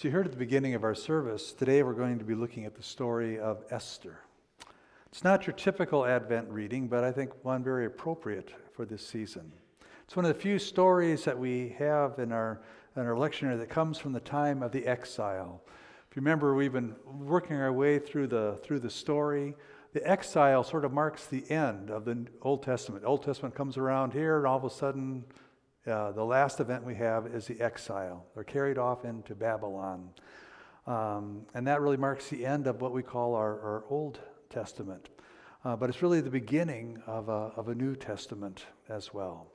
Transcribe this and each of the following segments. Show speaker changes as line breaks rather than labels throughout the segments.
So you heard at the beginning of our service, today we're going to be looking at the story of Esther. It's not your typical Advent reading, but I think one very appropriate for this season. It's one of the few stories that we have in our lectionary that comes from the time of the exile. If you remember, we've been working our way through the story. The exile sort of marks the end of the Old Testament. The Old Testament comes around here, and all of a sudden, the last event we have is the exile. They're carried off into Babylon. And that really marks the end of what we call our Old Testament. But it's really the beginning of a New Testament as well.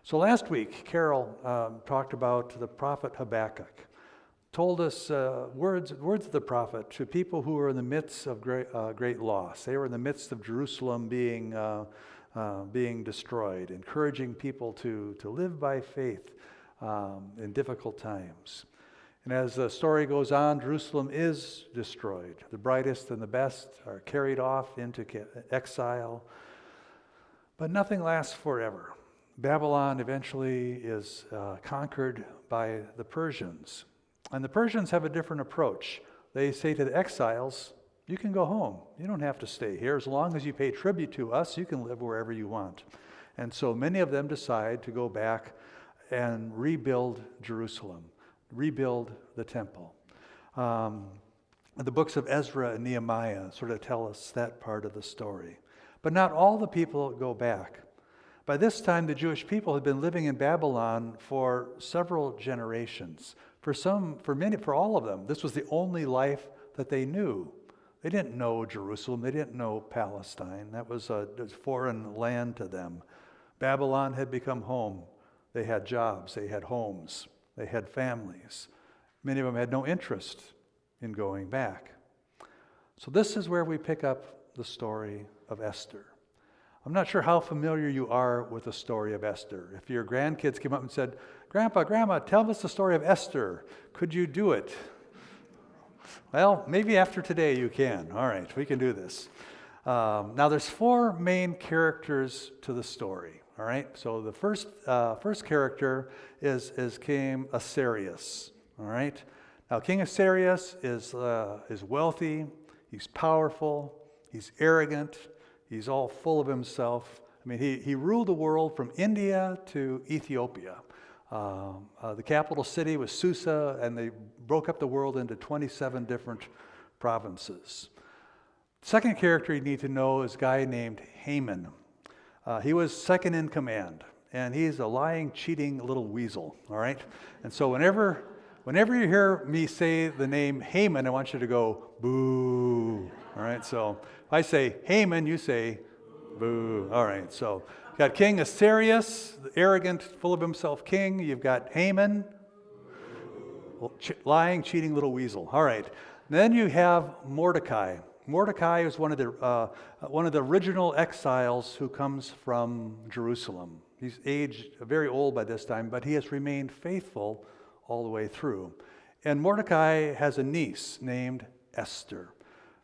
So last week, Carol talked about the prophet Habakkuk. Told us words of the prophet to people who were in the midst of great loss. They were in the midst of Jerusalem being destroyed, encouraging people to live by faith in difficult times. And as the story goes on, Jerusalem is destroyed. The brightest and the best are carried off into exile. But nothing lasts forever. Babylon eventually is conquered by the Persians. And the Persians have a different approach. They say to the exiles, you can go home. You don't have to stay here. As long as you pay tribute to us, you can live wherever you want. And so many of them decide to go back and rebuild Jerusalem, rebuild the temple. The books of Ezra and Nehemiah sort of tell us that part of the story. But not all the people go back. By this time, the Jewish people had been living in Babylon for several generations. For all of them, this was the only life that they knew. They didn't know Jerusalem. They didn't know Palestine. That was a foreign land to them. Babylon had become home. They had jobs. They had homes. They had families. Many of them had no interest in going back. So this is where we pick up the story of Esther. I'm not sure how familiar you are with the story of Esther. If your grandkids came up and said, Grandpa, Grandma, tell us the story of Esther. Could you do it? Well, maybe after today you can. All right, we can do this. Now there's four main characters to the story. All right, so the first character is King Ahasuerus. All right, now King Ahasuerus is wealthy. He's powerful. He's arrogant. He's all full of himself. I mean, he ruled the world from India to Ethiopia. The capital city was Susa, and they broke up the world into 27 different provinces. Second character you need to know is a guy named Haman. He was second in command, and he's a lying, cheating little weasel, all right? And so whenever you hear me say the name Haman, I want you to go, boo, all right? So if I say Haman, you say boo. All right, so you've got King Ahasuerus, the arrogant, full of himself king. You've got Haman, lying, cheating little weasel. All right, then you have Mordecai. Mordecai is one of the original exiles who comes from Jerusalem. He's aged very old by this time, but he has remained faithful all the way through. And Mordecai has a niece named Esther,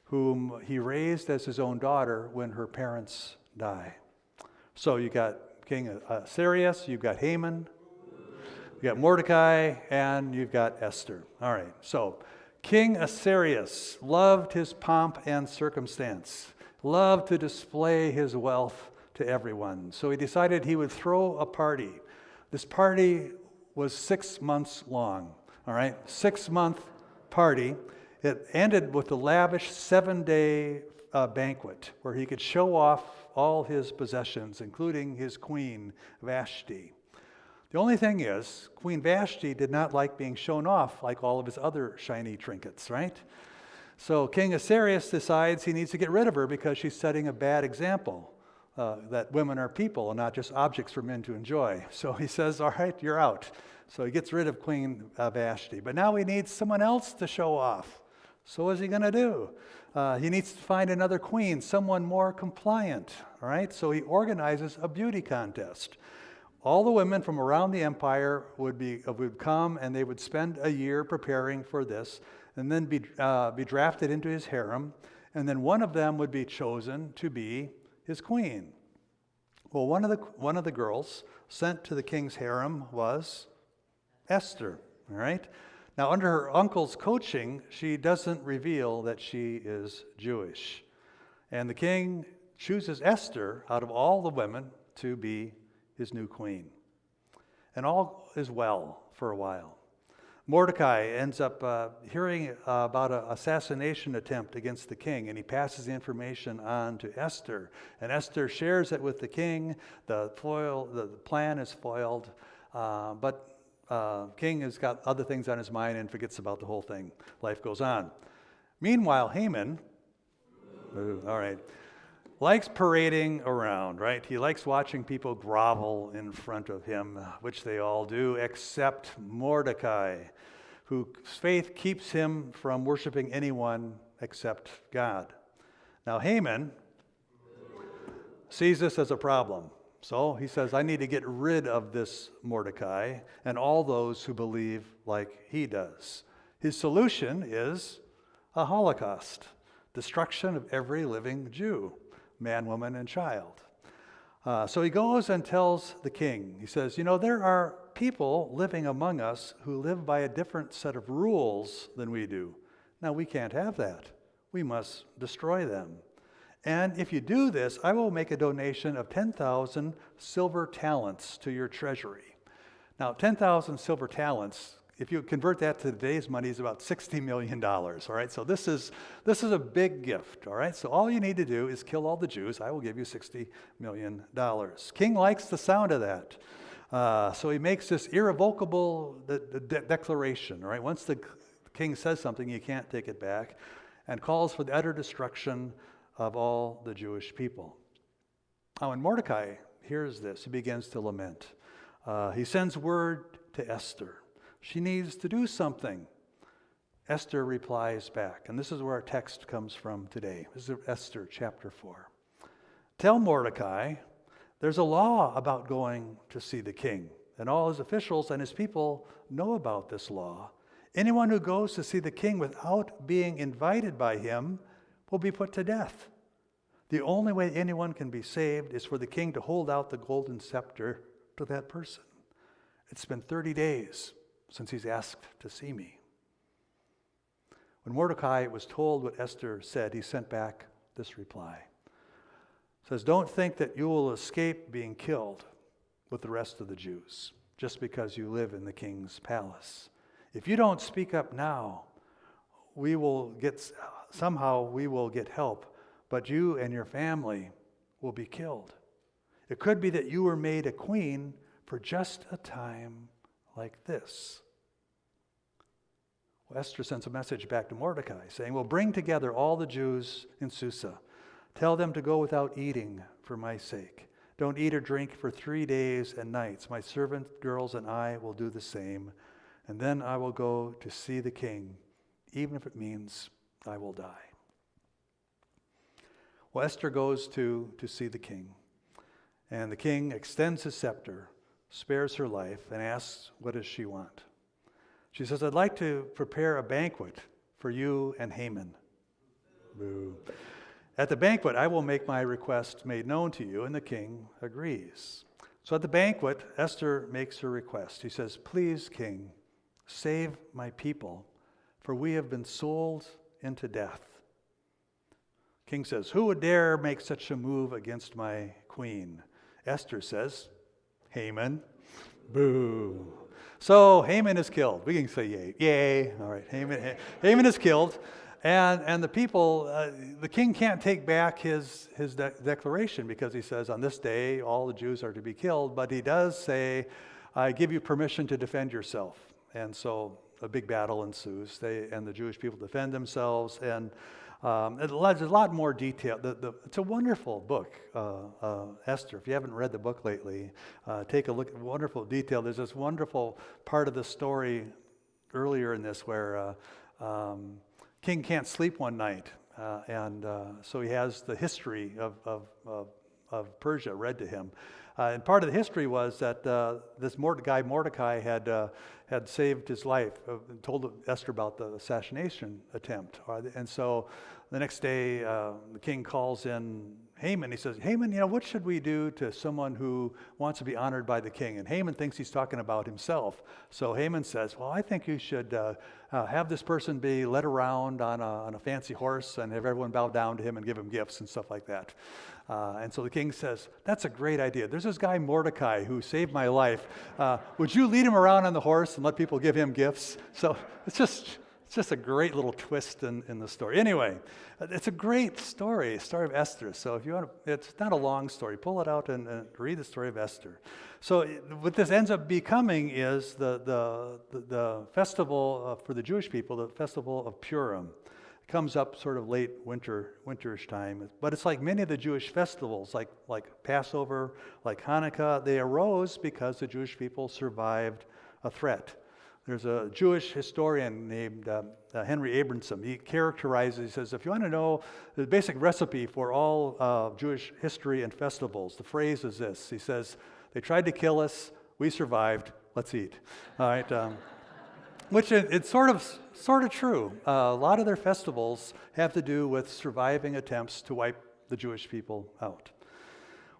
whom he raised as his own daughter when her parents die. So you got King Ahasuerus, you've got Haman, you've got Mordecai, and you've got Esther. All right, so King Ahasuerus loved his pomp and circumstance, loved to display his wealth to everyone. So he decided he would throw a party. This party was 6 months long, all right? 6-month party. It ended with a lavish 7-day banquet where he could show off all his possessions, including his queen, Vashti. The only thing is, Queen Vashti did not like being shown off like all of his other shiny trinkets, right? So King Ahasuerus decides he needs to get rid of her because she's setting a bad example, that women are people and not just objects for men to enjoy. So he says, all right, you're out. So he gets rid of Queen Vashti. But now he needs someone else to show off. So what's he going to do? He needs to find another queen, someone more compliant, all right? So he organizes a beauty contest. All the women from around the empire would come, and they would spend a year preparing for this, and then be drafted into his harem, and then one of them would be chosen to be his queen. Well, one of the girls sent to the king's harem was Esther, all right? Now, under her uncle's coaching, she doesn't reveal that she is Jewish. And the king chooses Esther out of all the women to be his new queen. And all is well for a while. Mordecai ends up hearing about an assassination attempt against the king, and he passes the information on to Esther. And Esther shares it with the king. The plan is foiled, but king has got other things on his mind and forgets about the whole thing. Life goes on. Meanwhile, Haman, all right, likes parading around, right? He likes watching people grovel in front of him, which they all do, except Mordecai, whose faith keeps him from worshiping anyone except God. Now, Haman sees this as a problem. So he says, I need to get rid of this Mordecai and all those who believe like he does. His solution is a Holocaust, destruction of every living Jew, man, woman, and child. So he goes and tells the king, he says, there are people living among us who live by a different set of rules than we do. Now, we can't have that. We must destroy them. And if you do this, I will make a donation of 10,000 silver talents to your treasury. Now, 10,000 silver talents, if you convert that to today's money, is about $60 million, all right? So this is a big gift, all right? So all you need to do is kill all the Jews. I will give you $60 million. King likes the sound of that. So he makes this irrevocable declaration, all right? Once the king says something, you can't take it back, and calls for the utter destruction of all the Jewish people. Now, when Mordecai hears this, he begins to lament. He sends word to Esther. She needs to do something. Esther replies back, and this is where our text comes from today. This is Esther chapter 4. Tell Mordecai there's a law about going to see the king, and all his officials and his people know about this law. Anyone who goes to see the king without being invited by him will be put to death. The only way anyone can be saved is for the king to hold out the golden scepter to that person. It's been 30 days since he's asked to see me. When Mordecai was told what Esther said, he sent back this reply. It says, don't think that you will escape being killed with the rest of the Jews just because you live in the king's palace. If you don't speak up now, we will get help, but you and your family will be killed. It could be that you were made a queen for just a time like this. Well, Esther sends a message back to Mordecai saying, well, bring together all the Jews in Susa. Tell them to go without eating for my sake. Don't eat or drink for 3 days and nights. My servant girls and I will do the same. And then I will go to see the king, even if it means I will die. Well, Esther goes to see the king. And the king extends his scepter, spares her life, and asks, what does she want? She says, I'd like to prepare a banquet for you and Haman. Boo. At the banquet, I will make my request made known to you, and the king agrees. So at the banquet, Esther makes her request. He says, please, king, save my people, for we have been sold into death. King says, who would dare make such a move against my queen? Esther says, Haman. Boo. So Haman is killed. We can say yay. Yay. All right. Haman is killed. And the people, the king can't take back his declaration because he says on this day all the Jews are to be killed. But he does say, I give you permission to defend yourself. And so a big battle ensues. And the Jewish people defend themselves. And there's a lot more detail. It's a wonderful book, Esther. If you haven't read the book lately, take a look at wonderful detail. There's this wonderful part of the story earlier in this where king can't sleep one night. And so he has the history of Persia read to him. And part of the history was that this guy Mordecai had saved his life, told Esther about the assassination attempt. And so the next day, the king calls in Haman. He says, Haman, what should we do to someone who wants to be honored by the king? And Haman thinks he's talking about himself. So Haman says, well, I think you should have this person be led around on a fancy horse and have everyone bow down to him and give him gifts and stuff like that. And so the king says, that's a great idea. There's this guy Mordecai who saved my life. Would you lead him around on the horse and let people give him gifts? So it's just a great little twist in the story. Anyway, it's a great story of Esther. So if you want to, it's not a long story. Pull it out and read the story of Esther. So what this ends up becoming is the festival for the Jewish people, the festival of Purim. It comes up sort of late winterish time. But it's like many of the Jewish festivals, like Passover, like Hanukkah, they arose because the Jewish people survived a threat. There's a Jewish historian named Henry Abramson. He says, if you want to know the basic recipe for all Jewish history and festivals, the phrase is this. He says, they tried to kill us, we survived, let's eat. All right, which it's sort of true. A lot of their festivals have to do with surviving attempts to wipe the Jewish people out.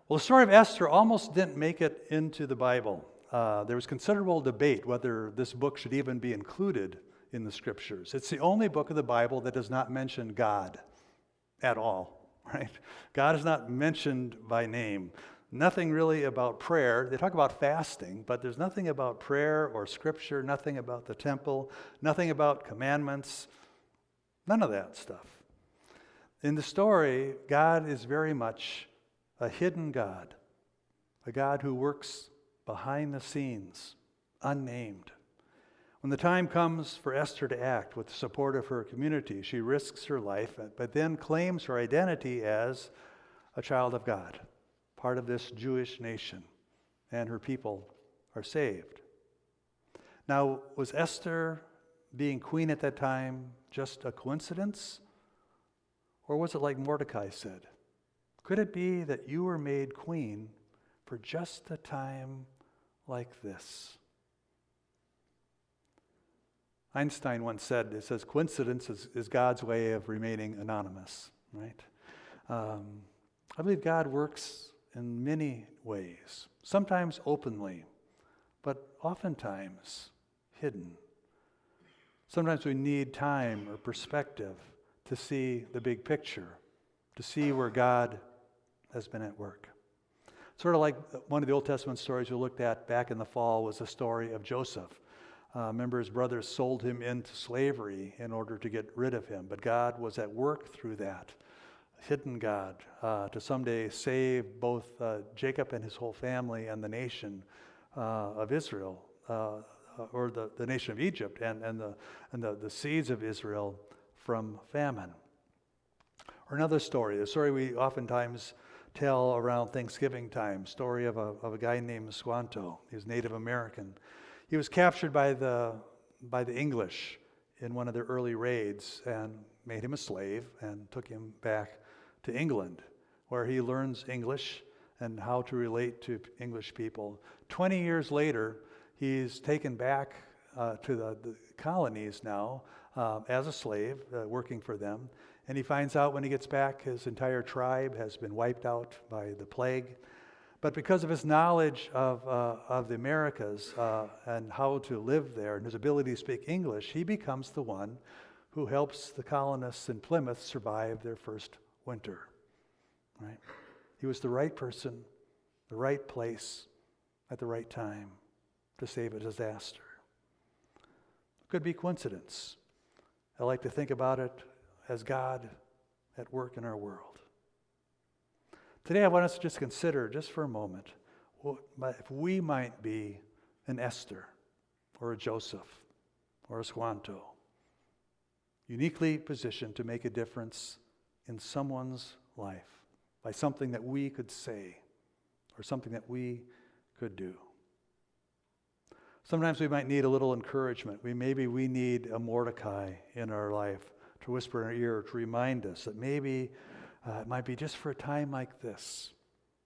Well, the story of Esther almost didn't make it into the Bible. There was considerable debate whether this book should even be included in the scriptures. It's the only book of the Bible that does not mention God at all, right? God is not mentioned by name. Nothing really about prayer. They talk about fasting, but there's nothing about prayer or scripture, nothing about the temple, nothing about commandments, none of that stuff. In the story, God is very much a hidden God, a God who works behind the scenes, unnamed. When the time comes for Esther to act with the support of her community, she risks her life, but then claims her identity as a child of God, part of this Jewish nation, and her people are saved. Now, was Esther being queen at that time just a coincidence? Or was it like Mordecai said? Could it be that you were made queen for just a time like this? Einstein once said, it says, coincidence is God's way of remaining anonymous, right? I believe God works in many ways, sometimes openly, but oftentimes hidden. Sometimes we need time or perspective to see the big picture, to see where God has been at work. Sort of like one of the Old Testament stories we looked at back in the fall was the story of Joseph. Remember, his brothers sold him into slavery in order to get rid of him, but God was at work through that, hidden God, to someday save both Jacob and his whole family and the nation of Israel, or the nation of Egypt and the seeds of Israel from famine. Or another story, the story we oftentimes tell around Thanksgiving time, story of a guy named Squanto. He was Native American. He was captured by the English in one of their early raids and made him a slave and took him back to England, where he learns English and how to relate to English people. 20 years later, he's taken back to the colonies now as a slave, working for them. And he finds out when he gets back, his entire tribe has been wiped out by the plague. But because of his knowledge of the Americas and how to live there and his ability to speak English, he becomes the one who helps the colonists in Plymouth survive their first winter. Right? He was the right person, the right place, at the right time to save a disaster. It could be coincidence. I like to think about it as God at work in our world. Today I want us to just consider, just for a moment, if we might be an Esther or a Joseph or a Squanto, uniquely positioned to make a difference in someone's life by something that we could say or something that we could do. Sometimes we might need a little encouragement. Maybe we need a Mordecai in our life to whisper in our ear, to remind us that maybe it might be just for a time like this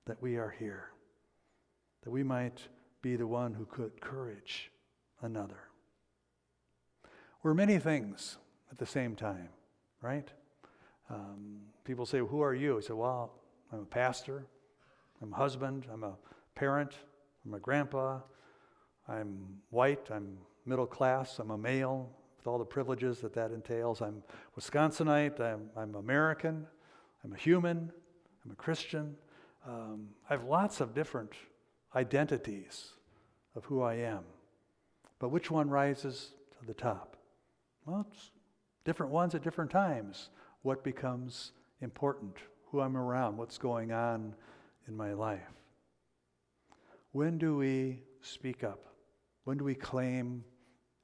that we are here, that we might be the one who could encourage another. We're many things at the same time, right? People say, who are you? I say, well, I'm a pastor. I'm a husband. I'm a parent. I'm a grandpa. I'm white. I'm middle class. I'm a male with all the privileges that entails. I'm Wisconsinite. I'm American. I'm a human. I'm a Christian. I have lots of different identities of who I am. But which one rises to the top? Well, it's different ones at different times. What becomes important? Who I'm around? What's going on in my life? When do we speak up? When do we claim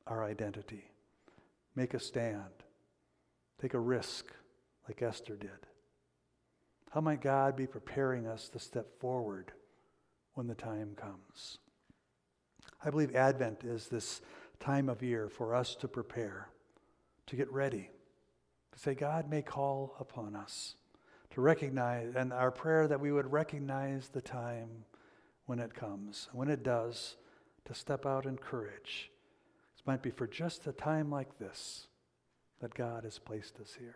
our identity? Make a stand. Take a risk like Esther did. How might God be preparing us to step forward when the time comes? I believe Advent is this time of year for us to prepare, to get ready, to say God may call upon us, to recognize, and our prayer that we would recognize the time when it comes. When it does, to step out in courage. It might be for just a time like this that God has placed us here.